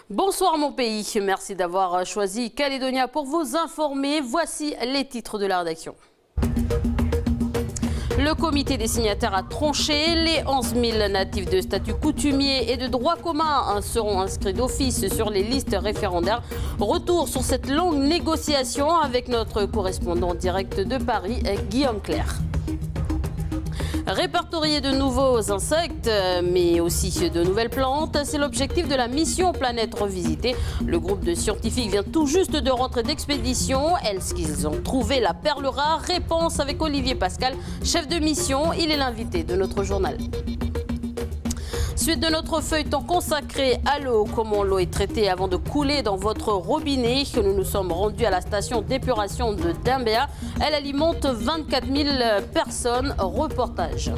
Bonsoir mon pays, merci d'avoir choisi Calédonia pour vous informer. Voici les titres de la rédaction. Le comité des signataires a tranché. Les 11 000 natifs de statut coutumier et de droit commun seront inscrits d'office sur les listes référendaires. Retour sur cette longue négociation avec notre correspondant direct de Paris, Guillaume Clerc. Répertorier de nouveaux insectes, mais aussi de nouvelles plantes, c'est l'objectif de la mission Planète Revisitée. Le groupe de scientifiques vient tout juste de rentrer d'expédition. Est-ce qu'ils ont trouvé la perle rare? Réponse avec Olivier Pascal, chef de mission. Il est l'invité de notre journal. Suite de notre feuilleton consacré à l'eau, comment l'eau est traitée avant de couler dans votre robinet. Nous nous sommes rendus à la station d'épuration de Dimbéa. Elle alimente 24 000 personnes. Reportage.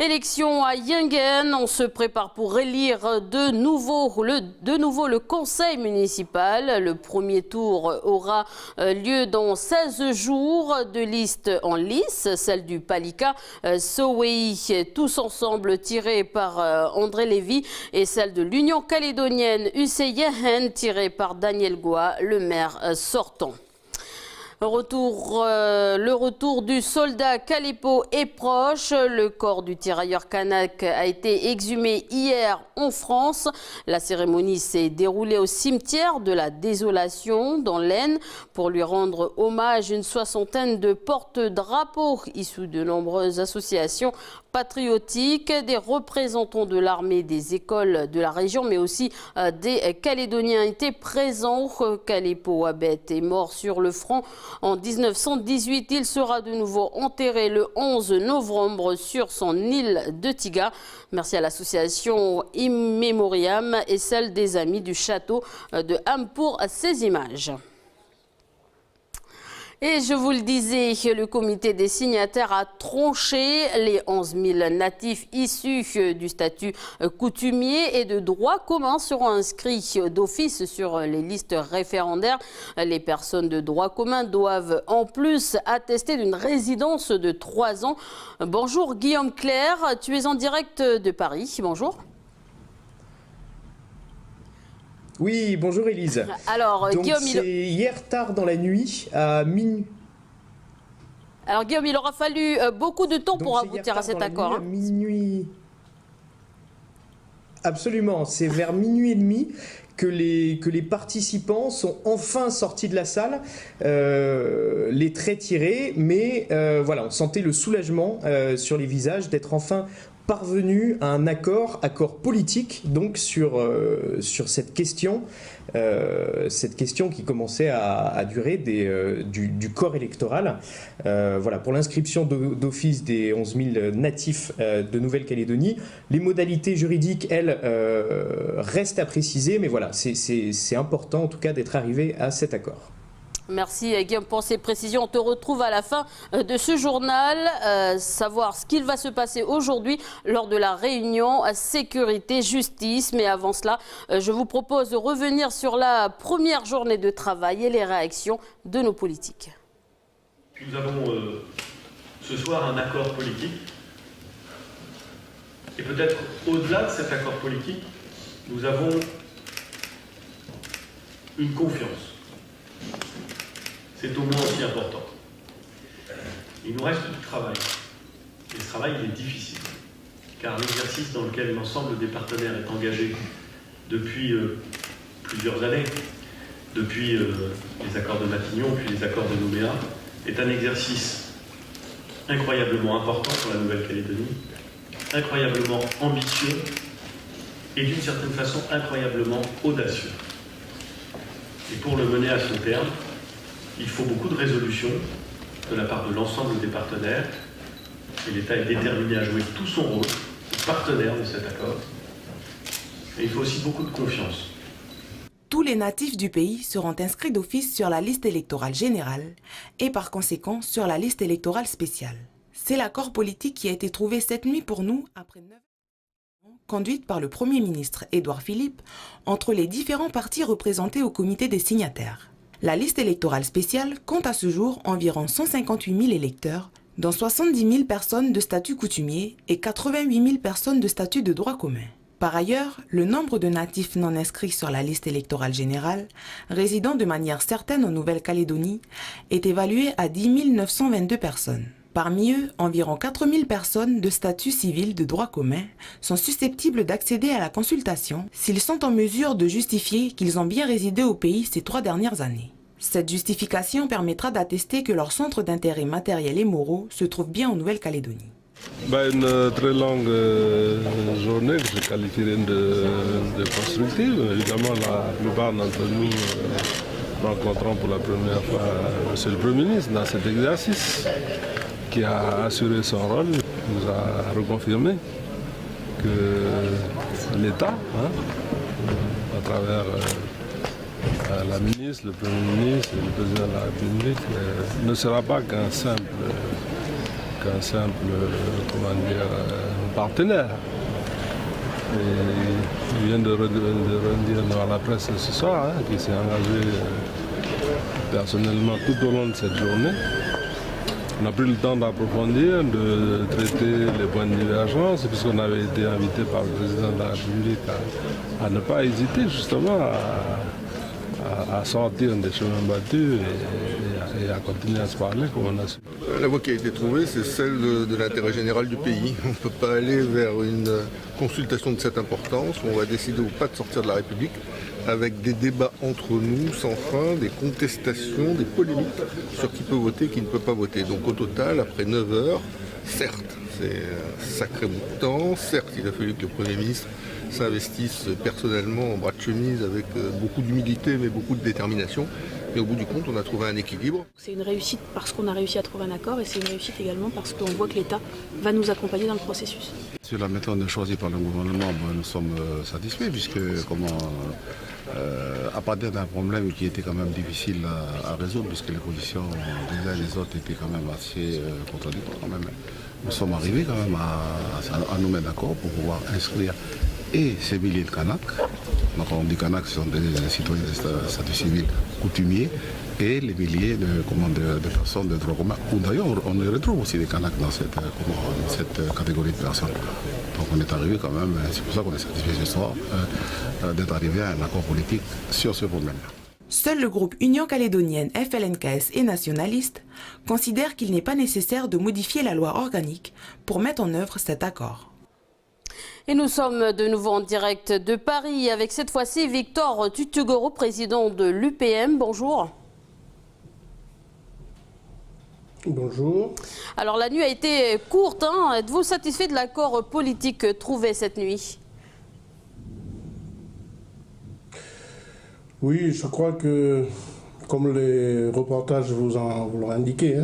Élection à Yingen, on se prépare pour élire de nouveau le conseil municipal. Le premier tour aura lieu dans 16 jours. Deux listes en lice, celle du Palika, Sowei, tous ensemble tirée par André Lévy, et celle de l'Union calédonienne Usseyehen tirée par Daniel Goa, le maire sortant. Le retour du soldat Kalipo est proche. Le corps du tirailleur kanak a été exhumé hier en France. La cérémonie s'est déroulée au cimetière de la Désolation dans l'Aisne. Pour lui rendre hommage, une soixantaine de porte-drapeaux issus de nombreuses associations patriotiques, des représentants de l'armée, des écoles de la région, mais aussi des Calédoniens étaient présents. Kalipo Abet est mort sur le front en 1918. Il sera de nouveau enterré le 11 novembre sur son île de Tiga. Merci à l'association Immemoriam et celle des Amis du Château de Ham pour ces images. Et je vous le disais, le comité des signataires a tranché. Les 11 000 natifs issus du statut coutumier et de droit commun seront inscrits d'office sur les listes référendaires. Les personnes de droit commun doivent en plus attester d'une résidence de 3 ans. Bonjour Guillaume Clerc, tu es en direct de Paris. Bonjour. Oui, bonjour Élise. Alors, donc Guillaume, c'est hier tard dans la nuit, à minuit. Alors Guillaume, il aura fallu beaucoup de temps pour aboutir à cet accord. À minuit. Absolument, c'est vers minuit et demi que les participants sont enfin sortis de la salle, les traits tirés, mais voilà, on sentait le soulagement sur les visages d'être enfin parvenu à un accord politique donc sur cette question qui commençait à durer du corps électoral. Voilà, pour l'inscription d'office des 11 000 natifs de Nouvelle-Calédonie. Les modalités juridiques, elles, restent à préciser, mais voilà, c'est important en tout cas d'être arrivé à cet accord. Merci Guillaume pour ces précisions. On te retrouve à la fin de ce journal, savoir ce qu'il va se passer aujourd'hui lors de la réunion sécurité-justice. Mais avant cela, je vous propose de revenir sur la première journée de travail et les réactions de nos politiques. Nous avons ce soir un accord politique. Et peut-être au-delà de cet accord politique, nous avons une confiance. C'est au moins aussi important. Il nous reste du travail. Et ce travail, il est difficile. Car l'exercice dans lequel l'ensemble des partenaires est engagé depuis plusieurs années, depuis les accords de Matignon, puis les accords de Nouméa, est un exercice incroyablement important pour la Nouvelle-Calédonie, incroyablement ambitieux et d'une certaine façon incroyablement audacieux. Et pour le mener à son terme, il faut beaucoup de résolution de la part de l'ensemble des partenaires, et l'État est déterminé à jouer tout son rôle de partenaire de cet accord. Et il faut aussi beaucoup de confiance. Tous les natifs du pays seront inscrits d'office sur la liste électorale générale et par conséquent sur la liste électorale spéciale. C'est l'accord politique qui a été trouvé cette nuit pour nous après 9 ans, conduite par le Premier ministre Édouard Philippe entre les différents partis représentés au comité des signataires. La liste électorale spéciale compte à ce jour environ 158 000 électeurs dont 70 000 personnes de statut coutumier et 88 000 personnes de statut de droit commun. Par ailleurs, le nombre de natifs non inscrits sur la liste électorale générale, résidant de manière certaine en Nouvelle-Calédonie, est évalué à 10 922 personnes. Parmi eux, environ 4 000 personnes de statut civil de droit commun sont susceptibles d'accéder à la consultation s'ils sont en mesure de justifier qu'ils ont bien résidé au pays ces 3 dernières années. Cette justification permettra d'attester que leur centre d'intérêt matériel et moraux se trouve bien en Nouvelle-Calédonie. Une très longue journée que je qualifierais de constructive. Évidemment, la plupart d'entre nous rencontrons pour la première fois M. le Premier ministre dans cet exercice, qui a assuré son rôle, nous a reconfirmé que l'État, à travers la ministre, le Premier ministre et le Président de la République, ne sera pas qu'un simple partenaire. Et il vient de redire dans la presse ce soir qu'il s'est engagé personnellement tout au long de cette journée. On a pris le temps d'approfondir, de traiter les points de divergence, puisqu'on avait été invité par le Président de la République à ne pas hésiter justement à sortir des chemins battus et à continuer à se parler comme on a su. La voie qui a été trouvée, c'est celle de l'intérêt général du pays. On ne peut pas aller vers une consultation de cette importance où on va décider ou pas de sortir de la République avec des débats entre nous sans fin, des contestations, des polémiques sur qui peut voter et qui ne peut pas voter. Donc au total, après 9 heures, certes, c'est un sacré bout de temps, certes, il a fallu que le Premier ministre s'investissent personnellement en bras de chemise avec beaucoup d'humilité mais beaucoup de détermination. Et au bout du compte, on a trouvé un équilibre. C'est une réussite parce qu'on a réussi à trouver un accord et c'est une réussite également parce qu'on voit que l'État va nous accompagner dans le processus. Sur la méthode choisie par le gouvernement, nous sommes satisfaits puisque à partir d'un problème qui était quand même difficile à résoudre puisque les positions des uns et des autres étaient quand même assez contradictoires quand même. Nous sommes arrivés quand même à nous mettre d'accord pour pouvoir inscrire et ces milliers de Kanaks. Donc on dit Kanaks, ce sont des citoyens de statut civil coutumiers et les milliers de personnes de droit commun. Ou d'ailleurs on y retrouve aussi des Kanaks dans cette catégorie de personnes. Donc on est arrivé quand même, c'est pour ça qu'on est satisfait ce soir, d'être arrivé à un accord politique sur ce problème-là. Seul le groupe Union calédonienne FLNKS et nationaliste considère qu'il n'est pas nécessaire de modifier la loi organique pour mettre en œuvre cet accord. Et nous sommes de nouveau en direct de Paris avec cette fois-ci Victor Tutugoro, président de l'UPM. Bonjour. Bonjour. Alors la nuit a été courte. Êtes-vous satisfait de l'accord politique trouvé cette nuit? Oui, je crois que, comme les reportages vous l'ont indiqué,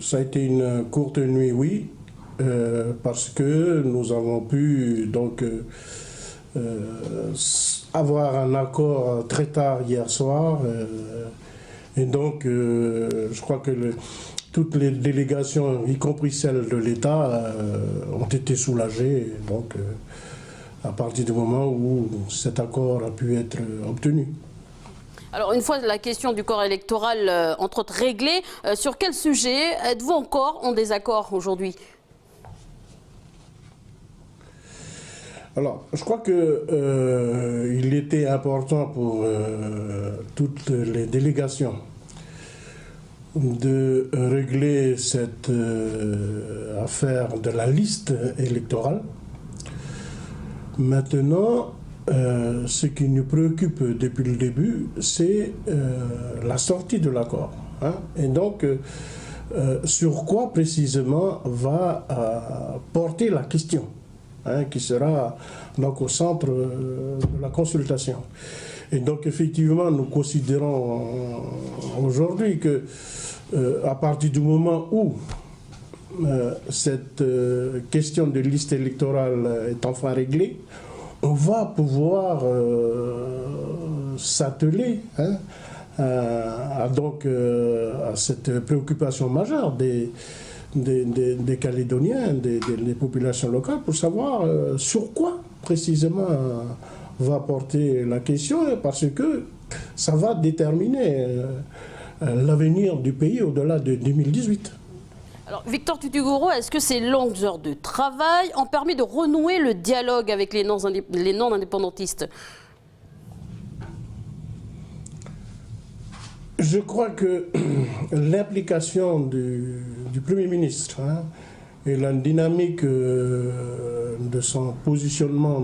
ça a été une courte nuit, oui, parce que nous avons pu donc avoir un accord très tard hier soir, et donc je crois que toutes les délégations, y compris celles de l'État, ont été soulagées, donc à partir du moment où cet accord a pu être obtenu. Alors une fois la question du corps électoral entre autres réglée, sur quel sujet êtes-vous encore en désaccord aujourd'hui? Alors je crois qu'il était important pour toutes les délégations de régler cette affaire de la liste électorale. Maintenant, ce qui nous préoccupe depuis le début, c'est la sortie de l'accord. Et donc, sur quoi précisément va porter la question, qui sera donc au centre de la consultation. Et donc, effectivement, nous considérons aujourd'hui que à partir du moment où cette question de liste électorale est enfin réglée, on va pouvoir s'atteler à cette préoccupation majeure des Calédoniens, des populations locales, pour savoir sur quoi précisément va porter la question, parce que ça va déterminer l'avenir du pays au-delà de 2018. Alors, Victor Tutugoro, est-ce que ces longues heures de travail ont permis de renouer le dialogue avec les non-indépendantistes? Je crois que l'implication du Premier ministre et la dynamique de son positionnement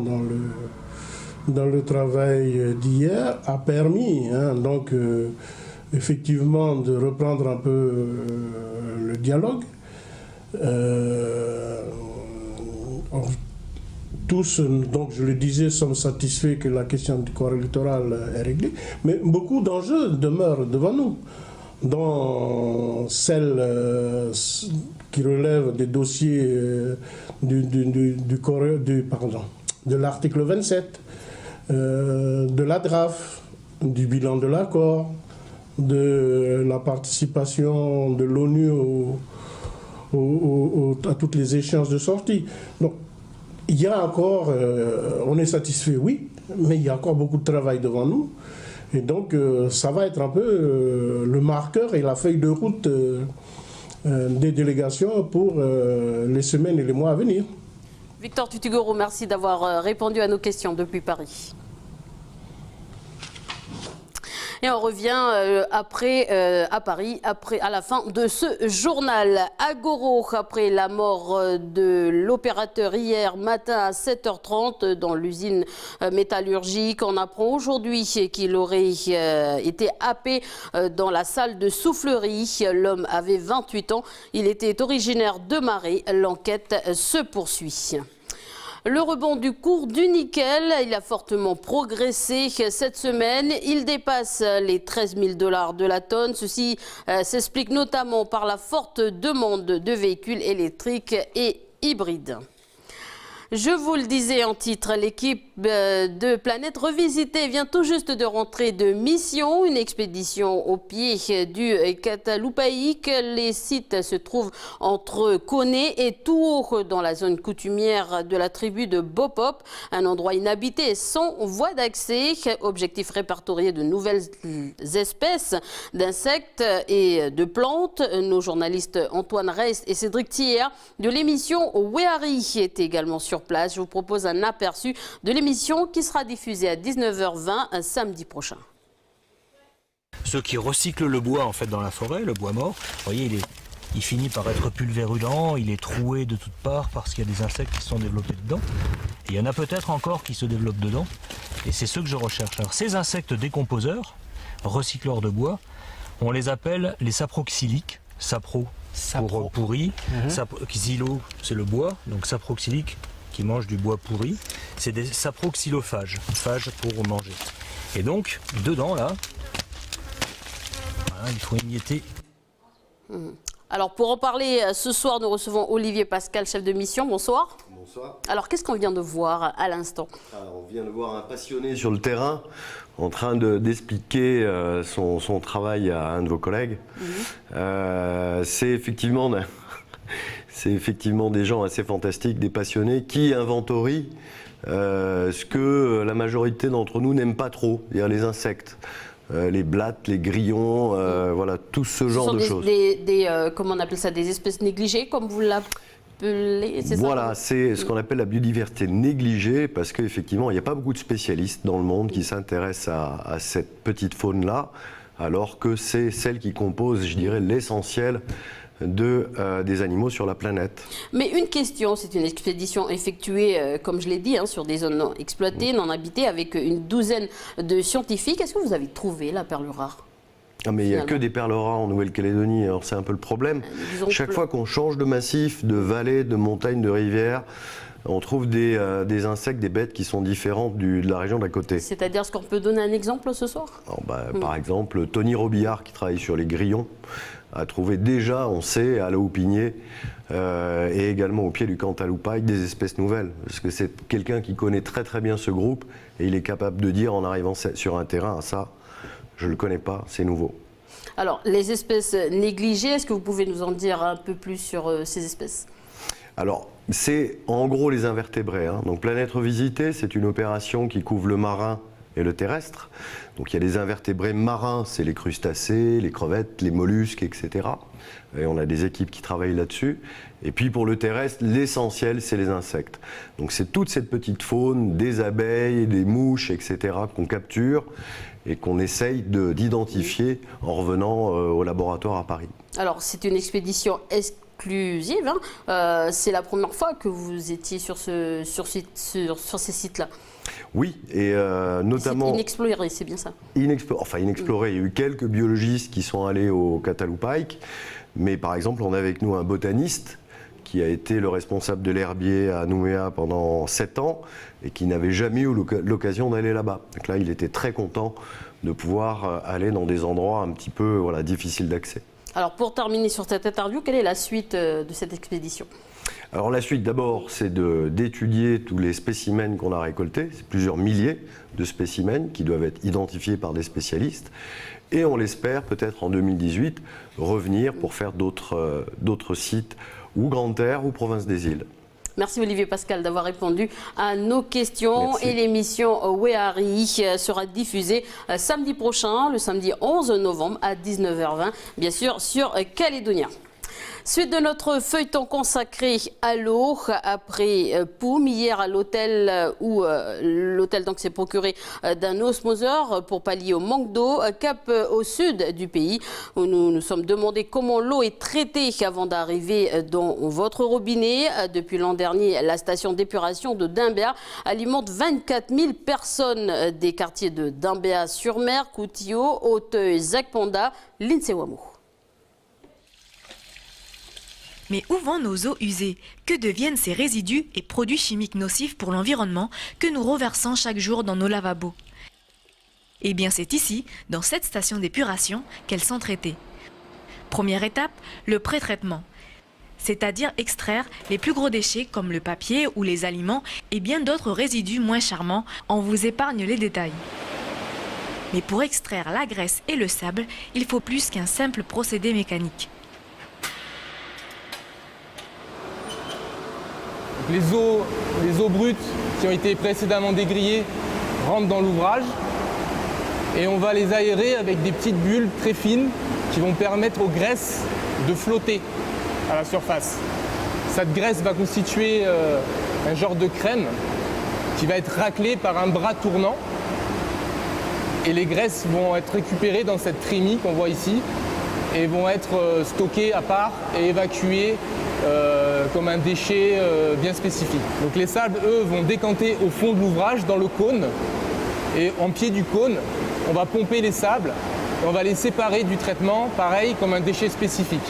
dans le travail d'hier a permis effectivement de reprendre un peu le dialogue. Tous, donc je le disais, sommes satisfaits que la question du corps électoral est réglée, mais beaucoup d'enjeux demeurent devant nous, dont celle qui relève des dossiers de l'article 27, de la DRAF, du bilan de l'accord, de la participation de l'ONU à toutes les échéances de sortie. Donc, il y a encore, on est satisfait, oui, mais il y a encore beaucoup de travail devant nous. Et donc, ça va être un peu le marqueur et la feuille de route des délégations pour les semaines et les mois à venir. Victor Tutugoro, merci d'avoir répondu à nos questions depuis Paris. Et on revient à Paris, à la fin de ce journal. À Goro, après la mort de l'opérateur hier matin à 7h30 dans l'usine métallurgique, on apprend aujourd'hui qu'il aurait été happé dans la salle de soufflerie. L'homme avait 28 ans. Il était originaire de Marais. L'enquête se poursuit. Le rebond du cours du nickel, il a fortement progressé cette semaine. Il dépasse les 13 000 $ de la tonne. Ceci s'explique notamment par la forte demande de véhicules électriques et hybrides. Je vous le disais en titre, l'équipe de Planète Revisitée vient tout juste de rentrer de mission, une expédition au pied du Catalupaïque. Les sites se trouvent entre Koné et Tours, dans la zone coutumière de la tribu de Bopop, un endroit inhabité sans voie d'accès. Objectif répertorier de nouvelles espèces d'insectes et de plantes. Nos journalistes Antoine Reis et Cédric Thier de l'émission Wehari étaient également sur place. Je vous propose un aperçu de l'émission qui sera diffusée à 19h20 samedi prochain. Ceux qui recyclent le bois en fait dans la forêt, le bois mort, vous voyez, il finit par être pulvérulent, il est troué de toutes parts parce qu'il y a des insectes qui se sont développés dedans. Et il y en a peut-être encore qui se développent dedans. Et c'est ceux que je recherche. Alors ces insectes décomposeurs, recycleurs de bois, on les appelle les saproxyliques. Sapro pour pourri, xylo c'est le bois, donc saproxylique qui mange du bois pourri, c'est des saproxylophages, phages pour manger. Et donc, dedans là, voilà, il faut émietter. Alors pour en parler ce soir, nous recevons Olivier Pascal, chef de mission. Bonsoir. Bonsoir. Alors qu'est-ce qu'on vient de voir à l'instant? On vient de voir un passionné sur le terrain en train d'expliquer son travail à un de vos collègues. C'est effectivement des gens assez fantastiques, des passionnés qui inventorient ce que la majorité d'entre nous n'aiment pas trop, c'est-à-dire les insectes. Les blattes, les grillons, voilà, tout ce genre de choses. Comment on appelle ça, des espèces négligées, comme vous l'appelez, c'est ça? Voilà, c'est ce qu'on appelle la biodiversité négligée, parce qu'effectivement, il n'y a pas beaucoup de spécialistes dans le monde qui s'intéressent à cette petite faune-là, alors que c'est celle qui compose, je dirais, l'essentiel des animaux sur la planète. Mais une question, c'est une expédition effectuée, comme je l'ai dit, sur des zones non exploitées, non habitées, avec une douzaine de scientifiques. Est-ce que vous avez trouvé la perle rare? Mais il n'y a que des perles rares en Nouvelle-Calédonie, alors c'est un peu le problème. Chaque fois qu'on change de massif, de vallée, de montagne, de rivière, on trouve des insectes, des bêtes qui sont différentes de la région d'à côté. C'est-à-dire, est-ce qu'on peut donner un exemple ce soir? Par exemple, Tony Robillard, qui travaille sur les grillons, a trouvé déjà, on sait, à Lahaut-Pigné et également au pied du Cantaloupaille, des espèces nouvelles. Parce que c'est quelqu'un qui connaît très très bien ce groupe et il est capable de dire en arrivant sur un terrain, ça, je ne le connais pas, c'est nouveau. Alors, les espèces négligées, est-ce que vous pouvez nous en dire un peu plus sur ces espèces? Alors, c'est en gros les invertébrés. Donc Planète Revisitée, c'est une opération qui couvre le marin et le terrestre. Donc il y a les invertébrés marins, c'est les crustacés, les crevettes, les mollusques, etc. Et on a des équipes qui travaillent là-dessus. Et puis pour le terrestre, l'essentiel, c'est les insectes. Donc c'est toute cette petite faune, des abeilles, des mouches, etc. qu'on capture et qu'on essaye d'identifier en revenant au laboratoire à Paris. Alors c'est une expédition exclusive, hein. C'est la première fois que vous étiez sur ces sites-là. Oui, et notamment... Inexploré, c'est bien ça? Inexploré. Il y a eu quelques biologistes qui sont allés au Catalupaic, mais par exemple, on a avec nous un botaniste qui a été le responsable de l'herbier à Nouméa pendant 7 ans et qui n'avait jamais eu l'occasion d'aller là-bas. Donc là, il était très content de pouvoir aller dans des endroits un petit peu difficiles d'accès. Alors pour terminer sur cette interview, quelle est la suite de cette expédition? Alors la suite d'abord, c'est d'étudier tous les spécimens qu'on a récoltés, c'est plusieurs milliers de spécimens qui doivent être identifiés par des spécialistes, et on l'espère peut-être en 2018 revenir pour faire d'autres sites, ou Grande-Terre ou Province des Îles. Merci Olivier Pascal d'avoir répondu à nos questions. Merci. Et l'émission Wehari sera diffusée samedi prochain, le samedi 11 novembre à 19h20, bien sûr sur Calédonia. Suite de notre feuilleton consacré à l'eau, après Poum, hier à l'hôtel où l'hôtel s'est procuré d'un osmoseur pour pallier au manque d'eau, cap au sud du pays, où nous nous sommes demandé comment l'eau est traitée avant d'arriver dans votre robinet. Depuis l'an dernier, la station d'épuration de Dimbéa alimente 24 000 personnes des quartiers de Dimbéa-sur-Mer, Koutio, Hauteuil, Zac-Ponda, Linsewamo. Mais où vont nos eaux usées? Que deviennent ces résidus et produits chimiques nocifs pour l'environnement que nous reversons chaque jour dans nos lavabos? Eh bien c'est ici, dans cette station d'épuration, qu'elles sont traitées. Première étape, le pré-traitement. C'est-à-dire extraire les plus gros déchets comme le papier ou les aliments et bien d'autres résidus moins charmants. On vous épargne les détails. Mais pour extraire la graisse et le sable, il faut plus qu'un simple procédé mécanique. Les eaux brutes qui ont été précédemment dégrillées rentrent dans l'ouvrage et on va les aérer avec des petites bulles très fines qui vont permettre aux graisses de flotter à la surface. Cette graisse va constituer un genre de crème qui va être raclée par un bras tournant et les graisses vont être récupérées dans cette trémie qu'on voit ici et vont être stockées à part et évacuées comme un déchet bien spécifique. Donc les sables, eux, vont décanter au fond de l'ouvrage, dans le cône. Et en pied du cône, on va pomper les sables et on va les séparer du traitement, pareil, comme un déchet spécifique.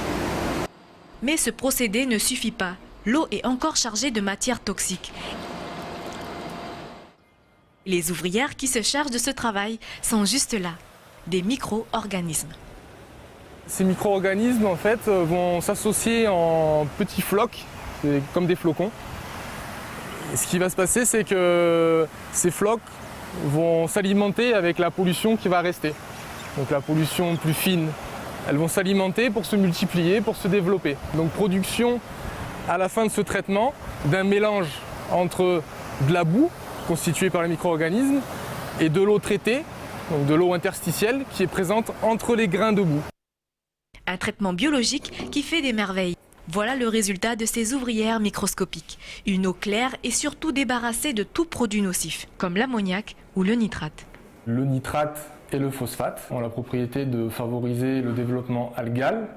Mais ce procédé ne suffit pas. L'eau est encore chargée de matières toxiques. Les ouvrières qui se chargent de ce travail sont juste là, des micro-organismes. Ces micro-organismes, en fait, vont s'associer en petits flocs, comme des flocons. Et ce qui va se passer, c'est que ces flocs vont s'alimenter avec la pollution qui va rester. Donc la pollution plus fine. Elles vont s'alimenter pour se multiplier, pour se développer. Donc production, à la fin de ce traitement, d'un mélange entre de la boue, constituée par les micro-organismes, et de l'eau traitée, donc de l'eau interstitielle, qui est présente entre les grains de boue. Un traitement biologique qui fait des merveilles. Voilà le résultat de ces ouvrières microscopiques. Une eau claire et surtout débarrassée de tout produit nocif, comme l'ammoniac ou le nitrate. Le nitrate et le phosphate ont la propriété de favoriser le développement algal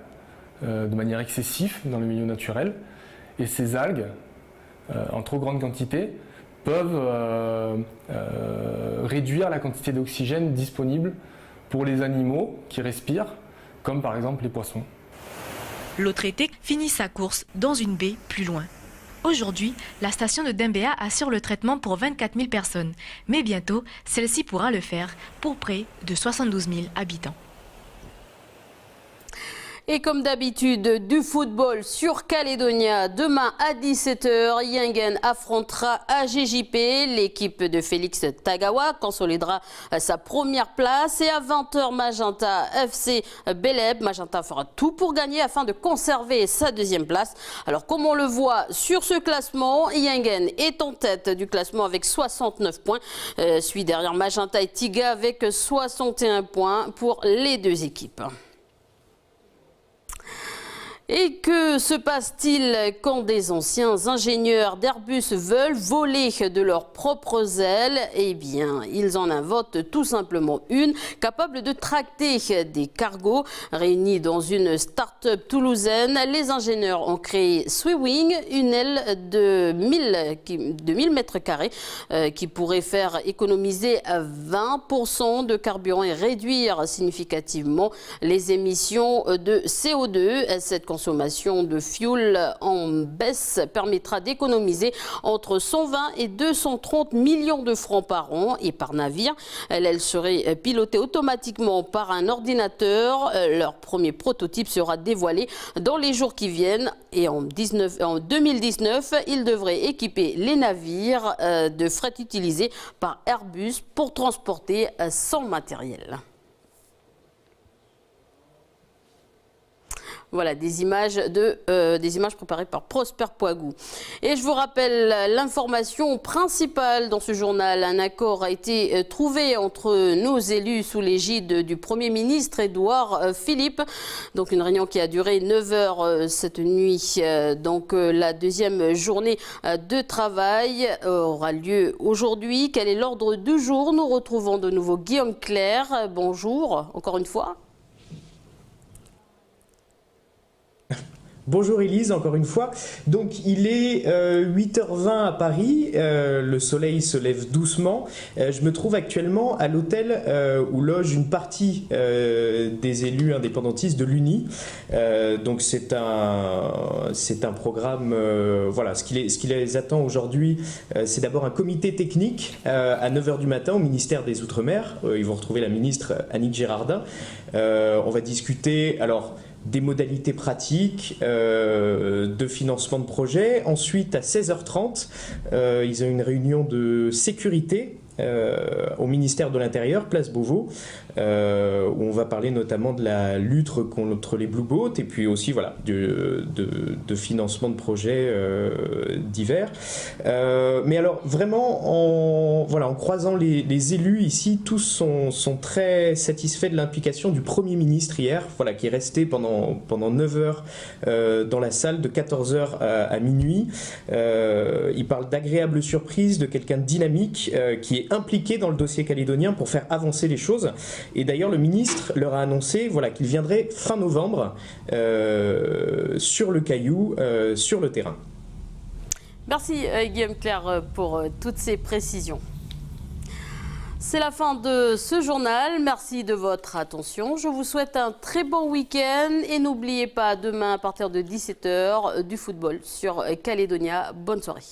de manière excessive dans le milieu naturel. Et ces algues, en trop grande quantité, peuvent réduire la quantité d'oxygène disponible pour les animaux qui respirent, comme par exemple les poissons. L'eau traitée finit sa course dans une baie plus loin. Aujourd'hui, la station de Dimbéa assure le traitement pour 24 000 personnes, mais bientôt, celle-ci pourra le faire pour près de 72 000 habitants. Et comme d'habitude, du football sur Calédonia. Demain à 17h, Yingen affrontera AGJP. L'équipe de Félix Tagawa consolidera sa première place. Et à 20h, Magenta FC Beleb. Magenta fera tout pour gagner afin de conserver sa deuxième place. Alors comme on le voit sur ce classement, Yingen est en tête du classement avec 69 points. Suit derrière Magenta et Tiga avec 61 points pour les deux équipes. Et que se passe-t-il quand des anciens ingénieurs d'Airbus veulent voler de leurs propres ailes? Eh bien, ils en inventent tout simplement une capable de tracter des cargos. Réunis dans une start-up toulousaine, les ingénieurs ont créé Swiwing, une aile de 1000 mètres carrés qui pourrait faire économiser 20% de carburant et réduire significativement les émissions de CO2. Cette consommation de fuel en baisse permettra d'économiser entre 120 et 230 millions de francs par an et par navire. Elle serait pilotée automatiquement par un ordinateur. Leur premier prototype sera dévoilé dans les jours qui viennent et en 2019, il devrait équiper les navires de fret utilisés par Airbus pour transporter son matériel. Voilà, des images préparées par Prosper Poigou. Et je vous rappelle l'information principale dans ce journal. Un accord a été trouvé entre nos élus sous l'égide du Premier ministre Édouard Philippe. Donc une réunion qui a duré 9 heures cette nuit. Donc la deuxième journée de travail aura lieu aujourd'hui. Quel est l'ordre du jour? Nous retrouvons de nouveau Guillaume Clerc. Bonjour, encore une fois. Bonjour Élise, encore une fois. Donc il est 8h20 à Paris, le soleil se lève doucement. Je me trouve actuellement à l'hôtel où loge une partie des élus indépendantistes de l'UNI. Donc c'est un programme, voilà, ce qui les attend aujourd'hui, c'est d'abord un comité technique à 9h du matin au ministère des Outre-mer. Ils vont retrouver la ministre Annick Girardin. On va discuter, alors, des modalités pratiques, de financement de projet. Ensuite, à 16h30, ils ont une réunion de sécurité au ministère de l'Intérieur, place Beauvau, où on va parler notamment de la lutte contre les blue boats et puis aussi voilà, de financement de projets divers. Mais alors vraiment, en croisant les élus ici, tous sont très satisfaits de l'implication du Premier ministre hier, voilà, qui est resté pendant 9 heures dans la salle de 14h à minuit. Il parle d'agréables surprises, de quelqu'un de dynamique qui est impliqué dans le dossier calédonien pour faire avancer les choses. Et d'ailleurs, le ministre leur a annoncé voilà, qu'il viendrait fin novembre sur le Caillou, sur le terrain. Merci Guillaume Clerc pour toutes ces précisions. C'est la fin de ce journal. Merci de votre attention. Je vous souhaite un très bon week-end et n'oubliez pas, demain à partir de 17h, du football sur Calédonia. Bonne soirée.